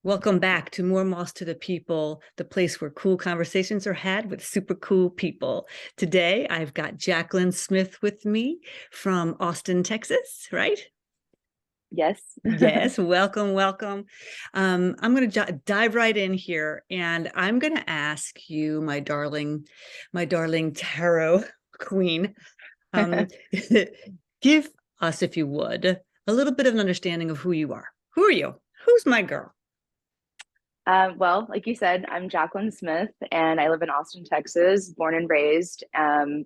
Welcome back to More Moss to the People, the place where cool conversations are had with super cool people. Today, I've got Jaclyn Smith with me from Austin, Texas, right? Yes. Yes, welcome, welcome. I'm going to dive right in here, and I'm going to ask you, my darling tarot queen, um, give us, if you would, a little bit of an understanding of who you are. Who are you? Who's my girl? Well, like you said, I'm Jaclyn Smith and I live in Austin, Texas, born and raised. And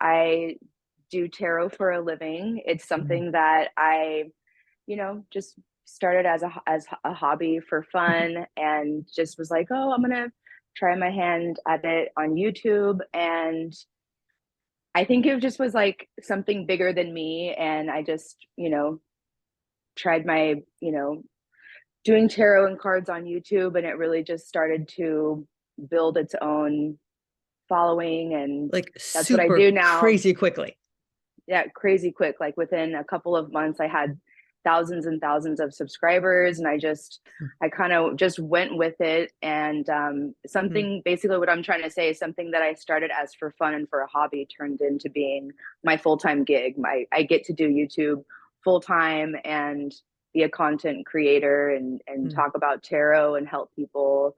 I do tarot for a living. It's Mhm. something that just started as a hobby for fun and just was like, oh, I'm gonna try my hand at it on YouTube. And I think it just was like something bigger than me. And I just, tried my doing tarot and cards on YouTube, and it really just started to build its own following. And Like that's what I do super now. crazy quickly. Yeah, crazy quick. Like within a couple of months, I had thousands and thousands of subscribers, and I kind of just went with it. And Mhm. something basically what I'm trying to say is something that I started as for fun and for a hobby turned into being my full time gig. I get to do YouTube full time and be a content creator and Mm. talk about tarot and help people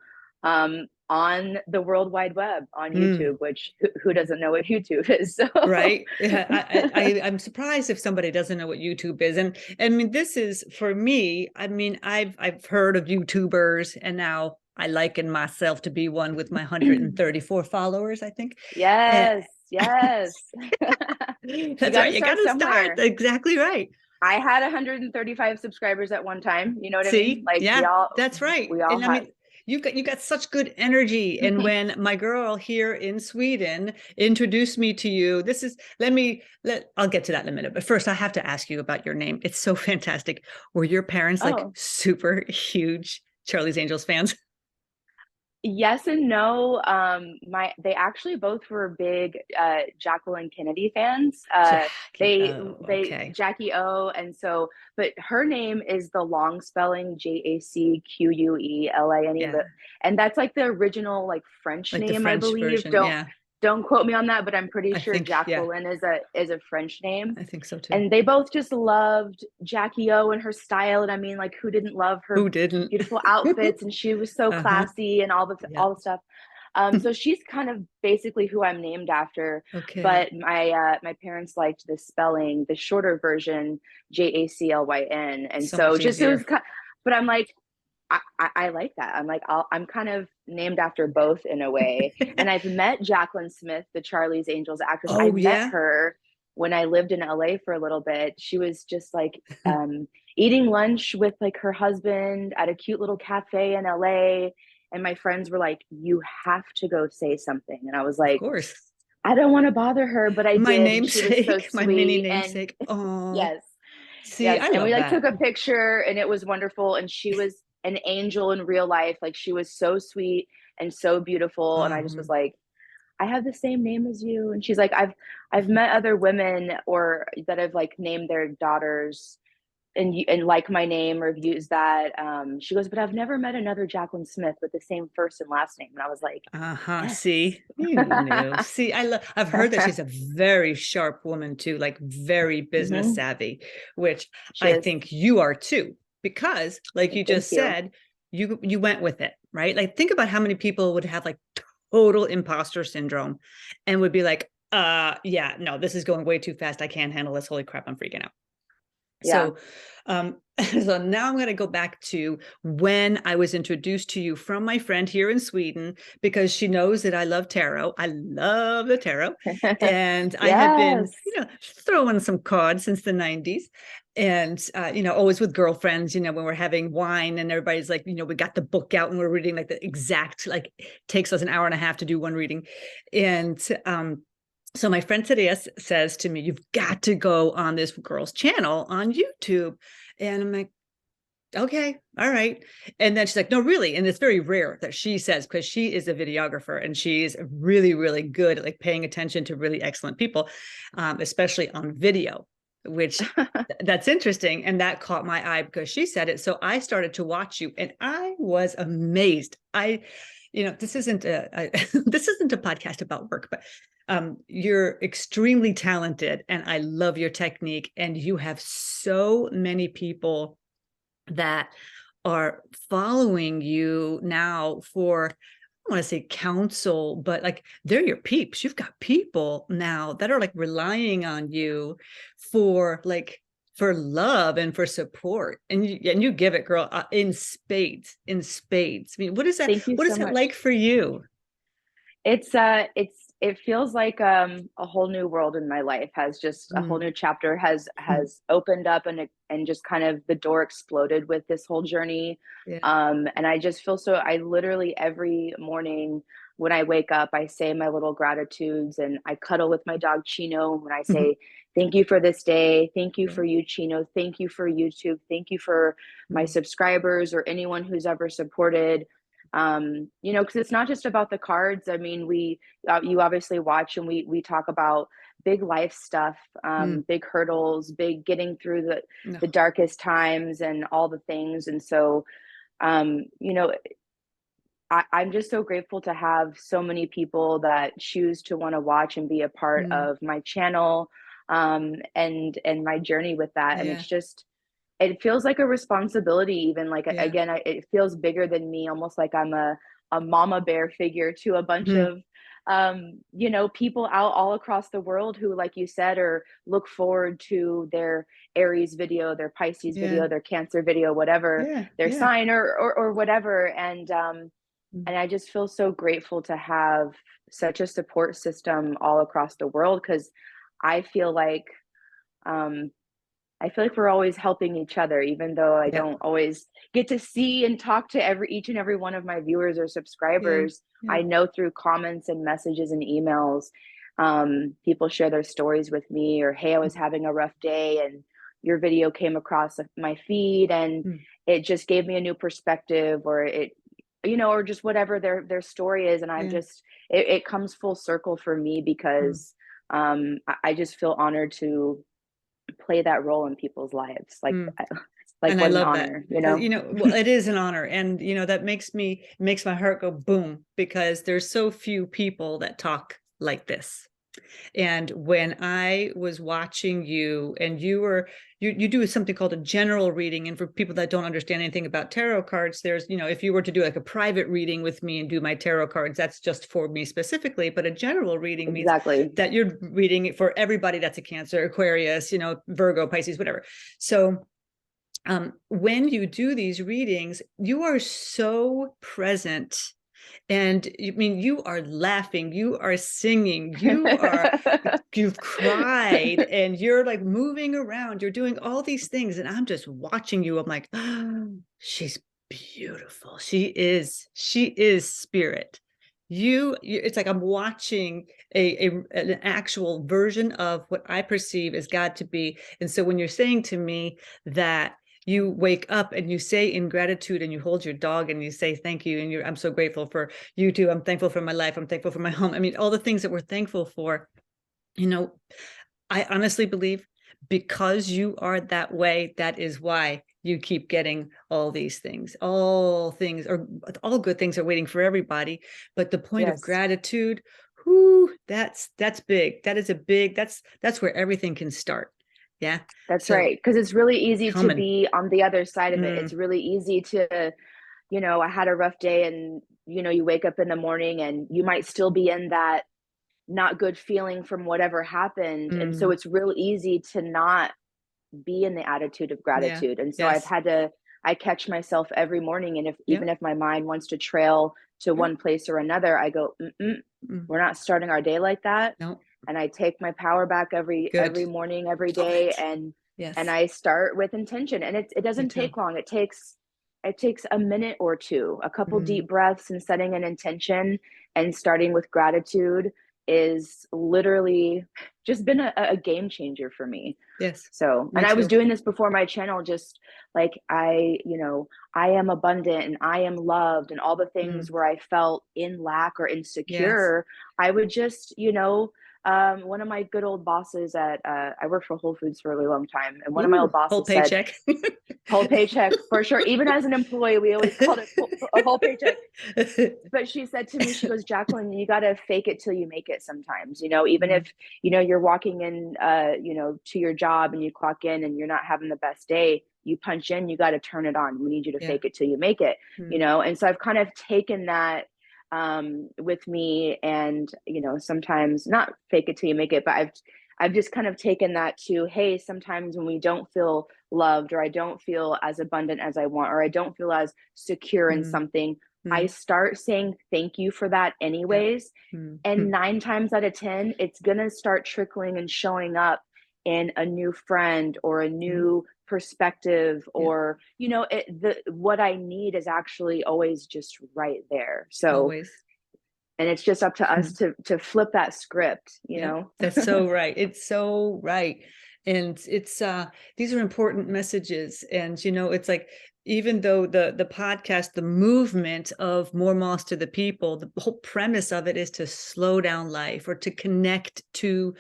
on the World Wide Web on Mm. YouTube, which who doesn't know what YouTube is? So Right. Yeah, I'm surprised if somebody doesn't know what YouTube is. And I mean, this is for me, I mean, I've heard of YouTubers, and now I liken myself to be one with my 134 followers, I think. And Yes, yes. You that's got right. to You start gotta start. somewhere. Exactly right. I had 135 subscribers at one time. You know what I mean? See, Like yeah, that's right. we all And I have. mean, you got such good energy. And when my girl here in Sweden introduced me to you, this is let I'll get to that in a minute. But first, I have to ask you about your name. It's so fantastic. Were your parents like Oh, super huge Charlie's Angels fans? yes and no. My they actually both were big Jacqueline Kennedy fans. Jackie. Oh, They okay. Jackie O, and so but her name is the long spelling Jacqueline, Yeah, and that's like the original like French like the name, I French believe. version. Yeah, Don't quote me on that, but I'm pretty I sure think. Yeah, Jacqueline is a French name. I think so too. And they both just loved Jackie O and her style. And I mean, like, who didn't love her Who didn't? beautiful outfits? And she was so Uh-huh. classy and Yeah. all the stuff. So she's kind of basically who I'm named after. Okay. But my parents liked the spelling, the shorter version, Jaclyn, and So so much just it was. easier. But I'm like, I like that. I'm like, I'm kind of named after both in a way. And I've met Jaclyn Smith, the Charlie's Angels actress. I Oh met yeah. her when I lived in LA for a little bit. She was just like eating lunch with like her husband at a cute little cafe in LA. And my friends were like, you have to go say something. And I was Of like, course. I don't want to bother her, but I My did. And she was so namesake, my mini sweet. And namesake. Oh, yes, see, yes. I And we love like that. took a picture and it was wonderful. And she was an angel in real life. Like she was so sweet and so beautiful. And I just was Uh-huh. like, I have the same name as you. And she's like, I've met other women or that have like named their daughters and like my name or have used that. She goes, but I've never met another Jaclyn Smith with the same first and last name. And I was like, Uh-huh. yes. See, you knew. See, I've heard that she's a very sharp woman too, like very business Hmm. savvy, which She I is. think you are too, because like you Thank just you. said, you went with it, right? Like think about how many people would have like total imposter syndrome and would be like, yeah, no, this is going way too fast. I can't handle this. Holy crap, I'm freaking out. Yeah. So, so now I'm going to go back to when I was introduced to you from my friend here in Sweden, because she knows that I love tarot. I love the tarot. And I have been, Yes. throwing some cards since the 90s. And, always with girlfriends, when we're having wine and everybody's like, we got the book out and we're reading like the exact, like, takes us an hour and a half to do one reading. And, so my friend today says to me, you've got to go on this girl's channel on YouTube. And I'm like, okay, all right. And then she's like, no, really. And it's very rare that she says, because she is a videographer and she's really, really good at like paying attention to really excellent people, especially on video. which that's interesting. And that caught my eye because she said it. So I started to watch you and I was amazed. This isn't this isn't a podcast about work, but you're extremely talented and I love your technique. And you have so many people that are following you now for, I want to say counsel, but like they're your peeps. You've got people now that are like relying on you for love and for support, and you give it, girl, in spades, in spades. I mean, Thank you what is so that much. like for you? It feels like a whole new world in my life has just a whole Mm. new chapter has opened up, and just kind of the door exploded with this whole journey. Yeah. And I just feel so, I literally every morning when I wake up, I say my little gratitudes, and I cuddle with my dog Chino when I say thank you for this day, thank you Yeah. for you Chino, thank you for YouTube, thank you for my Mm. subscribers or anyone who's ever supported. Because it's not just about the cards. I mean, you obviously watch, and we talk about big life stuff, Mm. big hurdles, big getting through No. the darkest times and all the things. And so, um, you know, I'm just so grateful to have so many people that choose to want to watch and be a part Mm. of my channel, and my journey with that. And Yeah. it's just, it feels like a responsibility, even like, Yeah. again, it feels bigger than me, almost like I'm a mama bear figure to a bunch Mm. of people out all across the world who, like you said, or look forward to their Aries video, their Pisces Yeah. video, their Cancer video, whatever Yeah. their Yeah. sign, or whatever. Mm. And I just feel so grateful to have such a support system all across the world, because I feel like um, I feel like we're always helping each other, even though I Yeah. don't always get to see and talk to each and every one of my viewers or Yeah. subscribers. Yeah. I know through comments and messages and emails, people share their stories with me, or hey, I was having a rough day, and your video came across my feed, and Mm. it just gave me a new perspective, or or just whatever their story is. And I've Yeah. just, it comes full circle for me, Mm. because I just feel honored to play that role in people's lives. Mm. Like And I what an love that. honor, you know? Well, it is an honor. And, that makes my heart go boom because there's so few people that talk like this. And when I was watching you and you do something called a general reading. And for people that don't understand anything about tarot cards, there's, if you were to do like a private reading with me and do my tarot cards, that's just for me specifically. But a general reading means Exactly. that you're reading it for everybody that's a Cancer, Aquarius, Virgo, Pisces, whatever. So when you do these readings, you are so present. And you are laughing, you are singing, you've cried, and you're like moving around, you're doing all these things. And I'm just watching you. I'm like, oh, she's beautiful. She is spirit. It's like I'm watching an actual version of what I perceive as God to be. And so when you're saying to me that you wake up and you say in gratitude and you hold your dog and you say thank you, and I'm so grateful for you too, I'm thankful for my life, I'm thankful for my home, all the things that we're thankful for, I honestly believe because you are that way, that is why you keep getting all these things. All good things are waiting for everybody. But the point of Yes, gratitude, whoo, that's big. That is that's where everything can start. Yeah. that's So right. Because it's really easy to coming. be on the other side of it. It's Mm. really easy to, I had a rough day, and, you wake up in the morning and you might still be in that not good feeling from whatever happened. And so Mm. it's real easy to not be in the attitude of Yeah. gratitude. And so Yes. I catch myself every morning. And Yeah. even if my mind wants to trail to Yeah. one place or another, I go, Mm. we're not starting our day like that. No. And I take my power back Good. every morning, every Love day. it. And Yes. I start with intention, and it Me doesn't too. take long. It takes a minute or two, a couple Mm. deep breaths, and setting an intention and starting with gratitude is literally just been a game changer for me. Yes. So, Me and I was too. doing this before my channel, just like I am abundant and I am loved, and all the things Mm. where I felt in lack or Yes. insecure, I would just, One of my good old bosses at I worked for Whole Foods for a really long time, and one of my old Ooh, whole bosses said, paycheck. "Whole paycheck for sure." Even as an employee, we always called it a whole paycheck. But she said to me, she goes, "Jaclyn, you got to fake it till you make it sometimes, even Mm, if, you're walking in, to your job and you clock in and you're not having the best day, you punch in, you got to turn it on. We need you to yeah. fake it till you make it, Mm, And so I've kind of taken that with me, and, sometimes not fake it till you make it, but I've just kind of taken that to, hey, sometimes when we don't feel loved, or I don't feel as abundant as I want, or I don't feel as secure in mm, something, I mm, start saying thank you for that yeah. anyways. Mm, And mm, 9 times out of 10, it's going to start trickling and showing up in a new friend or a mm, new perspective, yeah. or, what I need is actually always just right there. So, Always. and it's just up to us to flip that script, Yep, that's so right. It's so right. And it's these are important messages. And it's like, even though the podcast, the movement of more moms to the people, the whole premise of it is to slow down life, or to connect to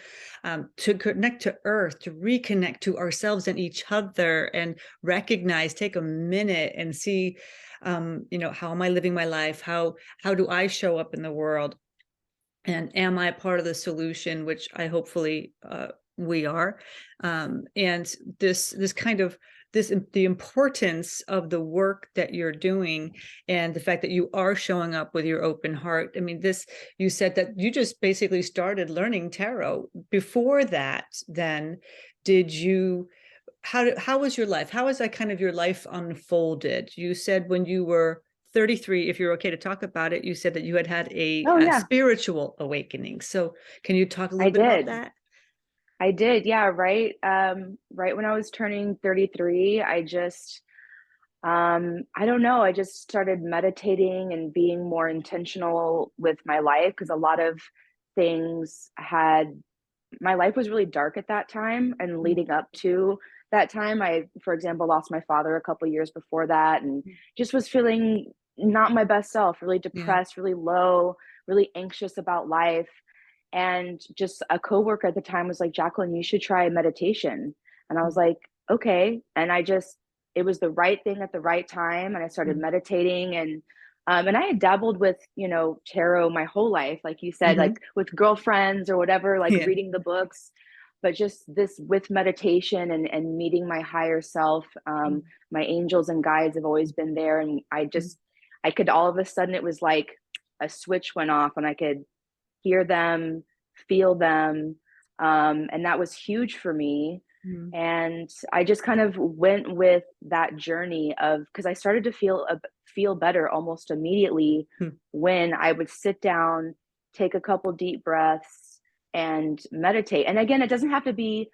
earth, to reconnect to ourselves and each other, and recognize, take a minute and see, how am I living my life? How do I show up in the world? And am I part of the solution, which I hopefully we are. And this kind of the importance of the work that you're doing, and the fact that you are showing up with your open heart. I mean, you said that you just basically started learning tarot. Before that, then, did you how was your life? How was that kind of your life unfolded? You said when you were 33, if you're okay to talk about it, you said that you had Oh a yeah, spiritual awakening. So can you talk a I little bit about did. that? I did. Yeah, right. Right when I was turning 33, I don't know, I just started meditating and being more intentional with my life, because a lot of things had my life was really dark at that time, and Mm, leading up to that time, I, for example, lost my father a couple years before that, and mm, just was feeling not my best self, really yeah. depressed, really low, really anxious about life. And just a coworker at the time was like, "Jaclyn, you should try meditation." And I was Mm, like, "Okay." And it was the right thing at the right time. And I started mm, meditating, and I had dabbled with, tarot my whole life, like you said, mhm. like with girlfriends or whatever, like Yeah. reading the books. But just this with meditation and meeting my higher self, Mm, my angels and guides have always been there. And mm, I could all of a sudden, it was like a switch went off, and I could hear them, feel them. And that was huge for me. mm, And I just kind of went with that journey of, because I started to feel better almost immediately mm. when I would sit down, take a couple deep breaths, and meditate. And again, it doesn't have to be,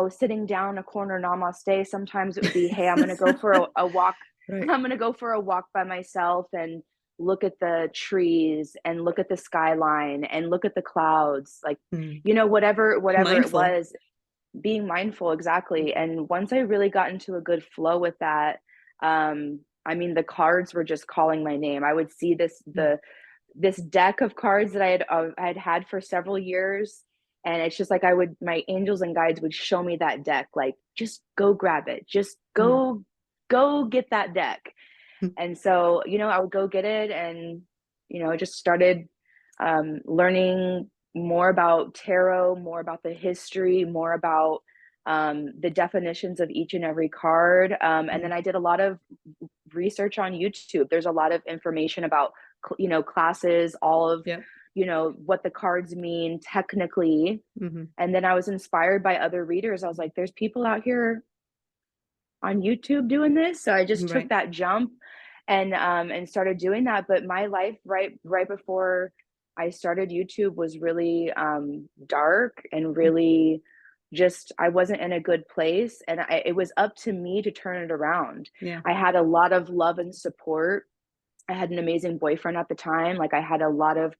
sitting down a corner namaste. Sometimes it would be, hey, I'm going to go for a walk. Right. I'm going to go for a walk by myself and look at the trees and look at the skyline and look at the clouds, like, Mm. whatever it Mindful. was, being mindful. Exactly. And once I really got into a good flow with that, I mean, the cards were just calling my name. I would see Mm, this deck of cards that I had had for several years, and it's just like, my angels and guides would show me that deck, like, just go grab it, just mm, go get that deck. mm, And so, I would go get it, and, just started learning more about tarot, more about the history, more about the definitions of each and every card. And mm. then I did a lot of research on YouTube. There's a lot of information about, classes, all of, Yeah. what the cards mean technically. Hmm. And then I was inspired by other readers. I was like, there's people out here on YouTube doing this. So I just took Right. that jump and started doing that. But my life right before I started YouTube was really dark, and Mm, really just, I wasn't in a good place, and it was up to me to turn it around. yeah. I had a lot of love and support. I had an amazing boyfriend at the time. Like, I had a lot of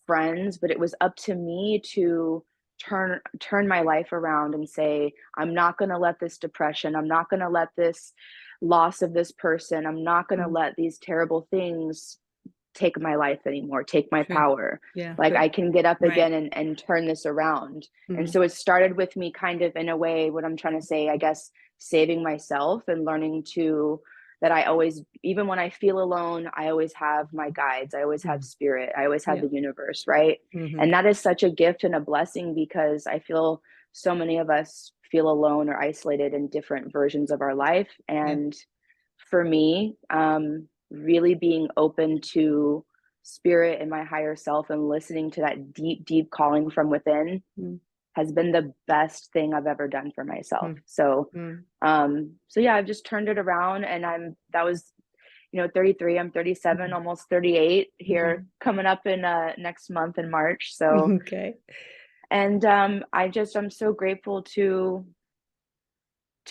friends, but it was up to me to turn my life around and say, I'm not going to let this depression, I'm not going to let this loss of this person, I'm not going to Mm, let these terrible things take my life anymore, take my Sure. power. Yeah. Like Good. I can get up Right. again and turn this around. And Mhm. so it started with me kind of in a way, what I'm trying to say, I guess, saving myself and learning to that I always, even when I feel alone, I always have my guides. I always have Mhm. spirit. I always have Yeah. the universe, right? Mhm. And that is such a gift and a blessing because I feel so many of us feel alone or isolated in different versions of our life. Yeah. And for me, really being open to spirit and my higher self and listening to that deep, deep calling from within Mm. has been the best thing I've ever done for myself. Mm. So, Mm. so yeah, I've just turned it around, and that was, 33. I'm 37, Mhm. almost 38 here, Mhm. coming up in next month in March. So, Okay. and I'm so grateful to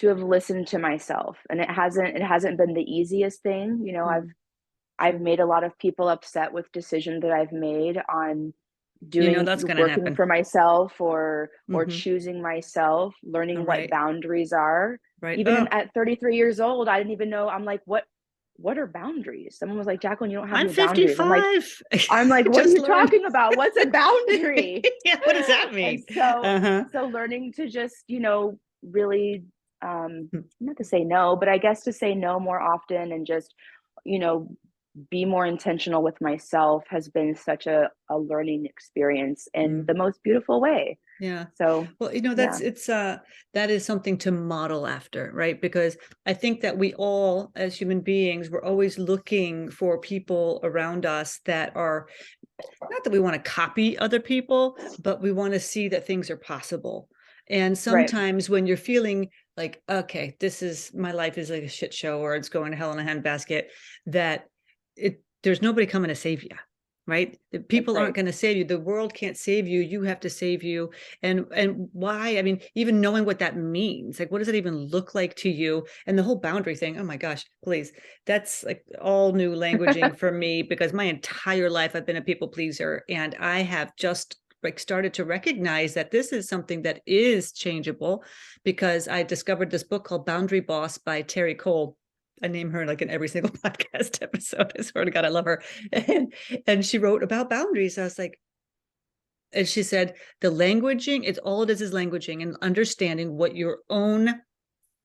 have listened to myself, and it hasn't been the easiest thing. Mm. I've Sure. made a lot of people upset with decisions that I've made on doing That's going to working happen. for myself or Hmm. choosing myself, learning what Right. boundaries are. Right. Even Oh, at 33 years old, I didn't even know. I'm like, what are boundaries? Someone was like, Jaclyn, you don't have I'm any boundaries. I'm like, 55. what are Just you learned. talking about? What's a boundary? Yeah. What does that And mean? so Uh-huh. so learning to just, really, not to say no, but I guess to say no more often, and just, you know, be more intentional with myself has been such a learning experience in Mm. the most beautiful way. Yeah. So Well, yeah, that is something to model after, right? Because I think that we all, as human beings, we're always looking for people around us that are, not that we want to copy other people, but we want to see that things are possible. And right. sometimes when you're feeling like, okay, my life is like a shit show, or it's going to hell in a handbasket, that there's nobody coming to save you, right? That's People aren't right. going to save you. The world can't save you. You have to save you. And why? I mean, even knowing what that means, like, what does it even look like to you? And the whole boundary thing, oh my gosh, please, that's like all new languaging for me, because my entire life I've been a people pleaser, and I have just like started to recognize that this is something that is changeable, because I discovered this book called Boundary Boss by Terry Cole. I name her like in every single podcast episode. I swear to God, I love her. And she wrote about boundaries. I was like, and she said, the languaging, it's all it is languaging and understanding what your own,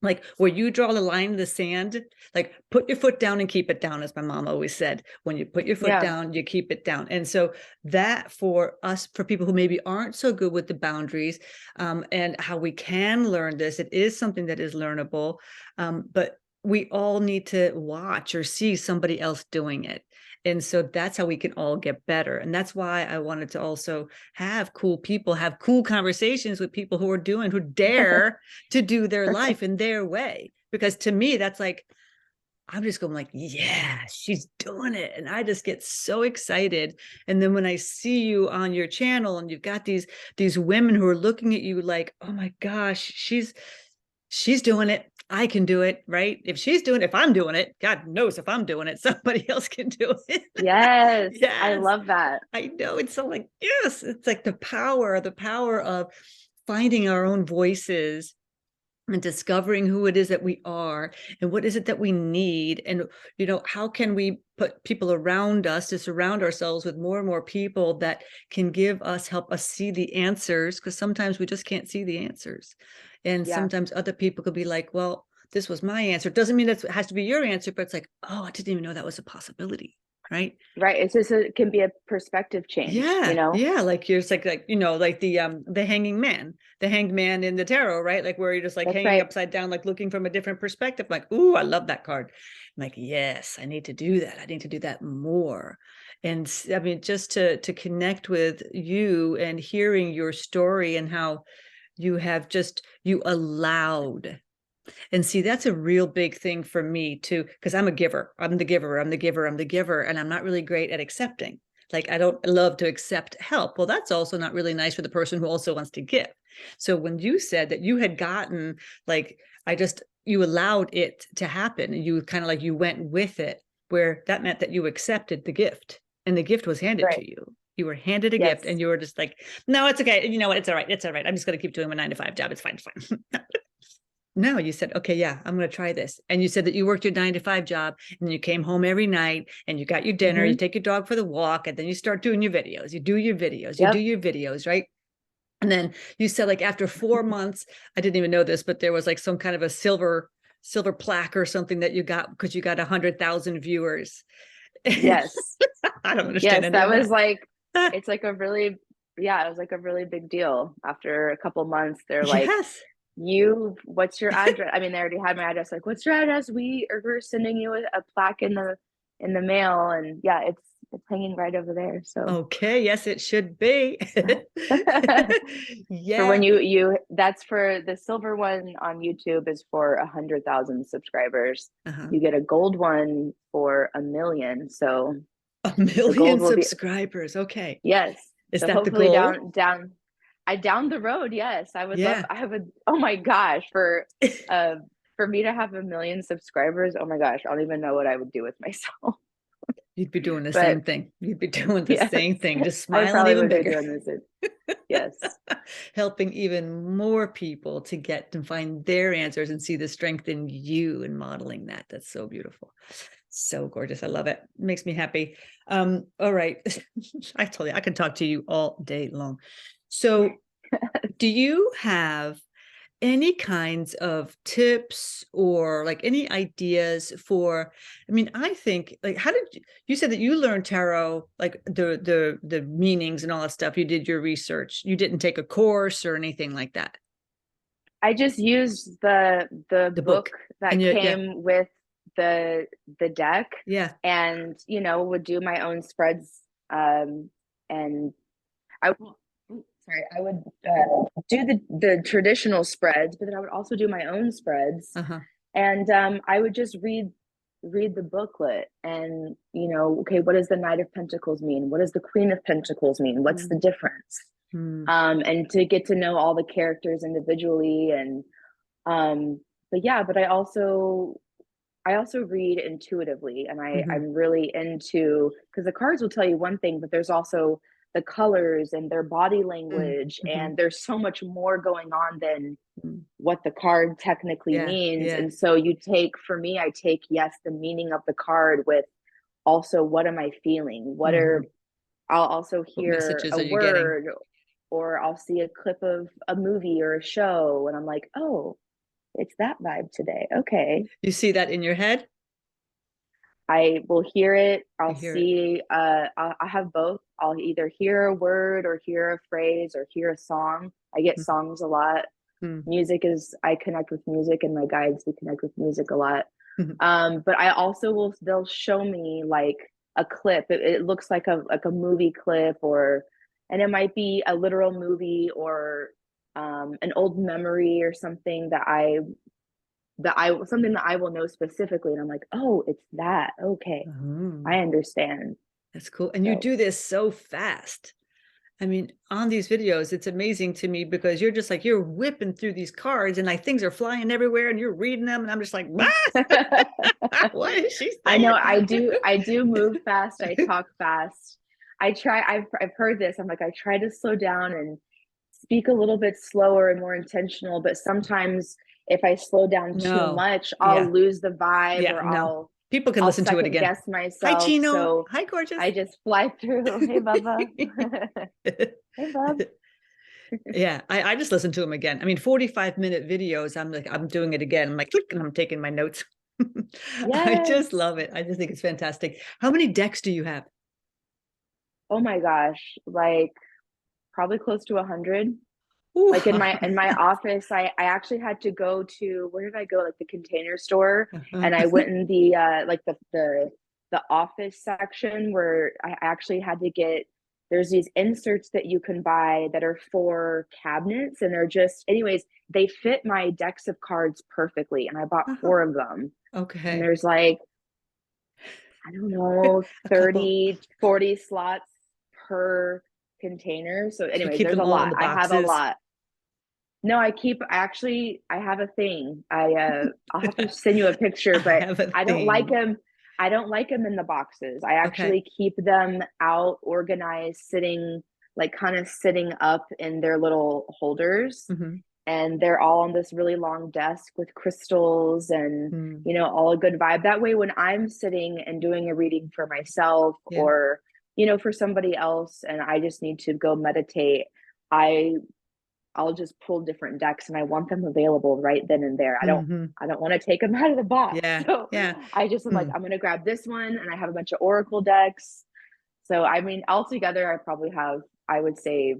like where you draw the line in the sand, like put your foot down and keep it down, as my mom always said. When you put your foot Yeah. down, you keep it down. And so that for us, for people who maybe aren't so good with the boundaries, and how we can learn this, it is something that is learnable, but we all need to watch or see somebody else doing it. And so that's how we can all get better. And that's why I wanted to also have cool people, have cool conversations with people who dare to do their life in their way. Because to me, that's like, I'm just going like, yeah, she's doing it. And I just get so excited. And then when I see you on your channel and you've got these women who are looking at you like, oh my gosh, she's doing it. I can do it, right? If I'm doing it, God knows if I'm doing it, somebody else can do it. Yes, I Yes. love that. I know, it's so like, yes, it's like the power of finding our own voices and discovering who it is that we are and what is it that we need. And, how can we put people around us to surround ourselves with more and more people that can help us see the answers, because sometimes we just can't see the answers. And Yeah. sometimes other people could be like, well, this was my answer. It doesn't mean that it has to be your answer, but it's like, oh, I didn't even know that was a possibility. Right. Right. It's just it can be a perspective change, Yeah, yeah, like you're just like like the hanged man in the tarot, right? Like where you're just like That's hanging right. upside down, like looking from a different perspective. Like, ooh, I love that card. I'm like, yes, I need to do that. I need to do that more. And I mean, just to connect with you and hearing your story and how you allowed. And see, that's a real big thing for me too, because I'm a giver. I'm the giver. I'm the giver. I'm the giver. And I'm not really great at accepting. Like, I don't love to accept help. Well, that's also not really nice for the person who also wants to give. So when you said that you had gotten, like, you allowed it to happen, and you kind of like you went with it, where that meant that you accepted the gift and the gift was handed Right. to you. You were handed a gift and Yes. you were just like, no, it's okay. You know what? It's all right. It's all right. I'm just going to keep doing my 9 to 5 job. It's fine. It's fine. No, you said, okay, yeah, I'm going to try this. And you said that you worked your 9 to 5 job and you came home every night and you got your dinner, you take your dog for the walk, and then you start doing your videos. You do your videos, you do Yep. your videos, right? And then you said like after 4 months, I didn't even know this, but there was like some kind of a silver plaque or something that you got because you got 100,000 viewers. Yes. I don't understand Yes, any that of was that. like, it's like a really, yeah, it was like a really big deal. After a couple months, they're like, Yes. what's your address? I mean, they already had my address. Like, what's your address? We're sending you a plaque in the mail, and yeah, it's hanging right over there. So Okay. Yes, it should be. for when Yeah. that's for the silver one on YouTube is for 100,000 subscribers. Uh-huh. You get a gold one for 1 million. So A the million gold will be, subscribers. Okay. yes. Is So that the hopefully goal? down the road, yes, I would love. Yeah. I would. Oh my gosh, uh for me to have 1 million subscribers, oh my gosh, I don't even know what I would do with myself. You'd be doing the But same thing. You'd be doing the yes, same thing, just I smiling probably even would be bigger. doing this. Yes. Helping even more people to get and find their answers and see the strength in you and modeling that. That's so beautiful. So gorgeous. I love it. It makes me happy. All right. I told you I can talk to you all day long. So do you have any kinds of tips or like any ideas for, I mean, I think like, how did you said that you learned tarot, like the meanings and all that stuff. You did your research. You didn't take a course or anything like that. I just used the The book book. that And yeah, came with the deck, yeah. and would do my own spreads. And I sorry, I would do the traditional spreads, but then I would also do my own spreads, Uh-huh. and I would just read the booklet, and okay, what does the Knight of Pentacles mean? What does the Queen of Pentacles mean? What's the difference? Mm. And to get to know all the characters individually, and but yeah, but I also read intuitively, and Mhm. I'm really into, because the cards will tell you one thing, but there's also the colors and their body Mm. language, Mhm. and there's so much more going on than Mm. what the card technically Yeah, means. yeah. And so for me, I take, yes, the meaning of the card with also what am I feeling? Mhm. I'll also What hear messages a are you getting? word, or I'll see a clip of a movie or a show, and I'm like, oh, it's that vibe today. Okay. You see that in your head? I will hear it. You I'll hear it. see, I have both. I'll either hear a word or hear a phrase or hear a song. I get songs a lot. Mm. I connect with music, and my guides, we connect with music a lot. Mhm. But I also they'll show me like a clip. It looks like a movie clip, and it might be a literal movie, or an old memory or something something that I will know specifically, and I'm like, oh, it's that. Okay, I Oh, understand. that's cool. And you So do this so fast. I mean, on these videos, it's amazing to me because you're just like, you're whipping through these cards and like things are flying everywhere and you're reading them. And I'm just like, what is she I know saying? I do move fast. I talk fast. I've heard this. I'm like, I try to slow down and speak a little bit slower and more intentional, but sometimes if I slow down too No. much, I'll Yeah. lose the vibe, Yeah. or No. People can I'll listen to it second again. guess Hi, myself. Chino. So Hi, gorgeous. I just fly through. Hey, Bubba. Hey, Bub. Yeah, I just listen to them again. I mean, 45-minute videos. I'm like, I'm doing it again. I'm like, click, and I'm taking my notes. I just Yes. love it. I just think it's fantastic. How many decks do you have? Oh my gosh. Like probably close to 100. Ooh. Like in my office, I actually had to go to, where did I go? Like the Container Store, Uh-huh. and I went in the like the office section, where I actually had to get, there's these inserts that you can buy that are for cabinets, and they're just, anyways, they fit my decks of cards perfectly, and I bought Oh, 4 of them. And okay. there's like, I don't know, A couple. 30, 40 slots per container. So Do you anyways, keep there's them a all in lot. the I have a boxes? lot. No, I have a thing. I'll have to send you a I picture, but have a I don't like thing. them. I don't like them in the boxes. I Okay. actually keep them out, organized, sitting, like kind of sitting up in their little holders. Hmm. and they're all on this really long desk with crystals and, Mm, you know, all a good vibe. That way, when I'm sitting and doing a reading for myself yeah. or, you know, for somebody else, and I just need to go meditate, I I'll just pull different decks and I want them available right then and there. Hmm. I don't want to take them out of the box. Yeah. So Yeah. I just am like, Mm. I'm gonna grab this one, and I have a bunch of oracle decks. So I mean, altogether, I probably have, I would say,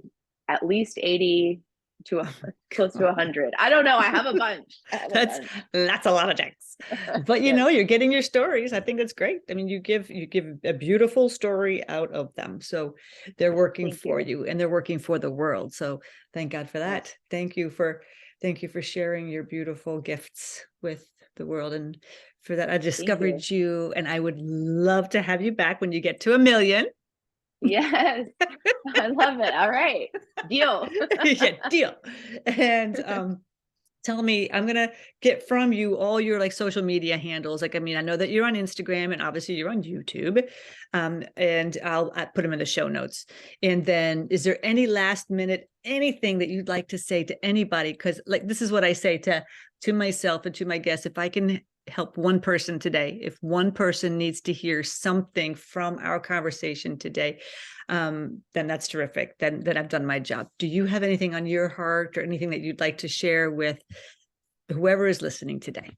at least 80 to close to 100. I don't know. I have a bunch. I have a That's bunch. that's a lot of decks. But you Yes. know, you're getting your stories. I think that's great. I mean, you give a beautiful story out of them. So they're working Thank for you. you and they're working for the world. So thank God for Yes. that. Thank you for sharing your beautiful gifts with the world. And for that, I Thank you. discovered you, and I would love to have you back when you get to 1,000,000. Yes. I love it. All right. Deal. Yeah, deal. And tell me, I'm gonna get from you all your like social media handles. Like, I mean, I know that you're on Instagram and obviously you're on YouTube. And I'll put them in the show notes. And then is there any last minute anything that you'd like to say to anybody? Because like this is what I say to myself and to my guests. If I can help one person today, if one person needs to hear something from our conversation today, then that's terrific. Then I've done my job. Do you have anything on your heart or anything that you'd like to share with whoever is listening today?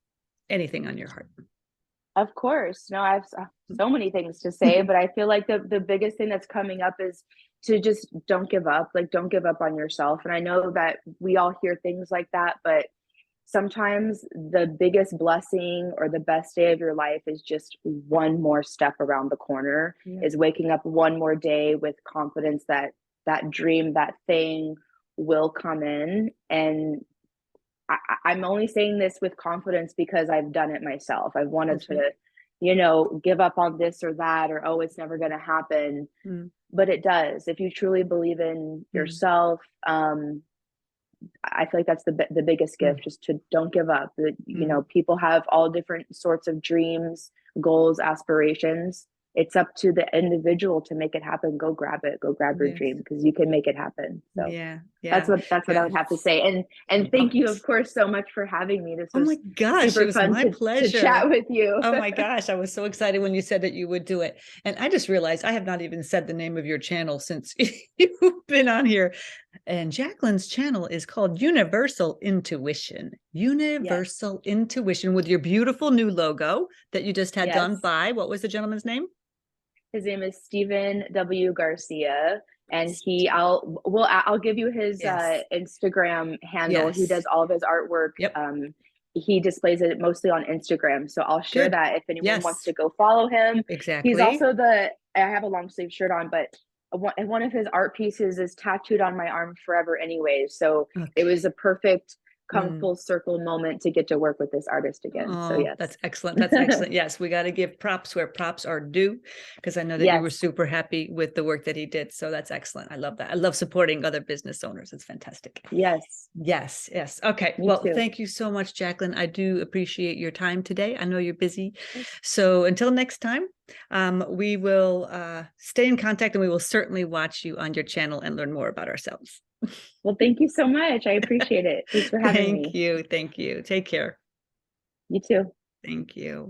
Anything on your heart? Of course. No, I have so many things to say, but I feel like the biggest thing that's coming up is to just don't give up. Like, don't give up on yourself. And I know that we all hear things like that, but sometimes the biggest blessing or the best day of your life is just one more step around the corner, Yeah. is waking up one more day with confidence that that dream, that thing will come in. And I'm only saying this with confidence because I've done it myself. I've wanted That's right. to, you know, give up on this or that, or, oh, it's never going to happen. Mm, But it does. If you truly believe in mm, yourself, I feel like that's the biggest mm, gift, just to don't give up. You mm. know, people have all different sorts of dreams, goals, aspirations. It's up to the individual to make it happen. Go grab it. Go grab your Yes. dream, because you can make it happen. So Yeah. Yeah. that's what I would have to Yes. say. And Love thank you, of it. course, so much for having me. This Oh my was gosh, it super was fun my to chat pleasure. with you. Oh my gosh, I was so excited when you said that you would do it. And I just realized I have not even said the name of your channel since you've been on here. And Jaclyn's channel is called Universal Intuition. Yes. Universal Intuition, with your beautiful new logo that you just had done Yes. by, what was the gentleman's name? His name is Stephen W. Garcia, and I'll give you his Yes. Instagram handle. He Yes. does all of his artwork. Yep. He displays it mostly on Instagram, so I'll share Good. that if anyone wants Yes, to go follow him. He's exactly. also the I have a long sleeve shirt on, but one of his art pieces is tattooed on my arm forever anyway. So it was Okay. a perfect come Mm. full circle moment to get to work with this artist again. So Oh, yes. that's excellent. That's excellent. Yes, we got to give props where props are due, because I know that you were Yes. super happy with the work that he did. So that's excellent. I love that. I love supporting other business owners. It's fantastic. Yes. Yes, yes. Okay. Me Well, too. thank you so much, Jaclyn. I do appreciate your time today. I know you're busy. So until next time, we will stay in contact, and we will certainly watch you on your channel and learn more about ourselves. Well, thank you so much. I appreciate it. Thanks for having Thank me. you. Thank you. Take care. You too. Thank you.